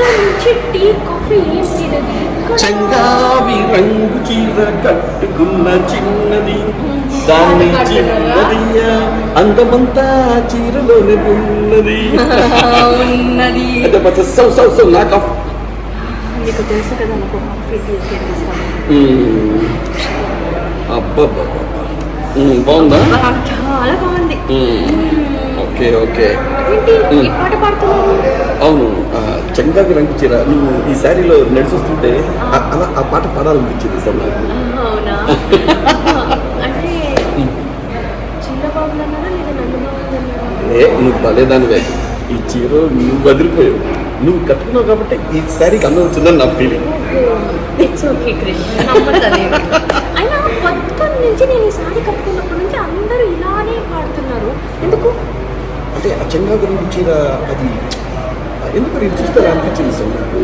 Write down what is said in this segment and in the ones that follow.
నుంచి tea coffee ఏం తినది చంగావి రంగు చీర కట్టుకున్న చిన్నది దాన్ని చిన్నదియా అందమంతా చీరలోనే ఉన్నది ఉన్నది. సో నా కాఫీ నీకు తెలుసు కదా నాకు కాఫీ టీ ఇస్తాను. అబ్బబ్బా బాగుందా? చాలా బాగుంది. Okay okay. ఏంటి ఈ పాట పాడుతున్నావు? అవును, చంగావి రంగు చీర నువ్వు ఈ శారీలో నడిచొస్తుంటే అలా ఆ పాట పాడాలనిపించింది సార్ నాకు. అవునా? అంటే చిన్న బాగుందన్నారా లేదా నన్ను బాగుందన్నారా? నువ్వు పలేదానివే. ఈ చీర నువ్వు వదిలిపోయావు, నువ్వు కట్టుకున్నావు కాబట్టి ఈ శారీకి అందం వచ్చిందని నా ఫీలింగ్. ఇట్స్ ఓకే క్రిష్, నమ్మతలేదు. అయినా పొద్దున్న నుంచి నేను ఈ సారీ కట్టుకున్నప్పటి నుంచి అందరూ ఇలానే పాడుతున్నారు, ఎందుకు? అంటే ఆ చంగావి రంగు చీర అది ఎందుకు నేను చూస్తే అలా అనిపించింది సార్ నాకు.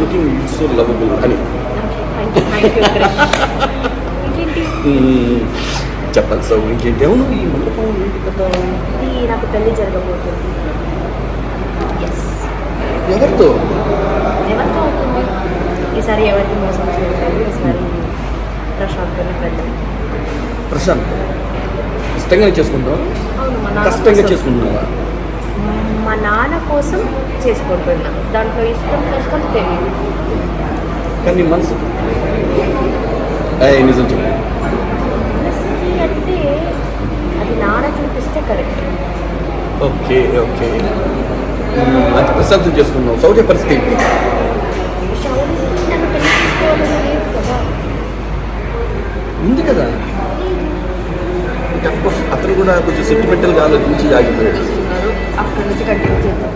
లుకింగ్ సో లవబుల్ అని. చెప్పాలి సార్ ఇంకేంటి? అవును, ఈ మండపం ఏంటి కదా? ఇది నాకు పెళ్లి జరగబోతుంది. ఎవరితో ఎవరితో అవుతుంది? ఈసారి ఎవరికి మోసం చేయలేదు. ఈసారి ప్రశాంత్ని పెళ్ళి. ప్రశాంత్ ఇష్టంగానే చేసుకుంటావా? అవును, మా నాన్న కష్టంగా కోసం. చేసుకుంటున్నావా? మా నాన్న కోసం చేసుకుంటున్నా. దాంట్లో ఇష్టం కష్టం తెలియదు. కానీ మనసు నిజం చెప్పు. మనసుకి అంటే అది నాన్న చూపిస్తే కరెక్ట్. Okay okay. అది ప్రశాంతం చేసుకున్నావు. సౌర్య పరిస్థితి ఏంటి? షౌరికి నన్ను పెళ్లి చేసుకోవాలని లేదు కదా. ఉంది కదా. అఫ్కోర్స్ అతను కూడా కొంచెం సెంటిమెంటల్గా ఆలోచించి ఆగిపోయాడు. అక్కడి నుంచి కంటిన్యూ చేద్దాం.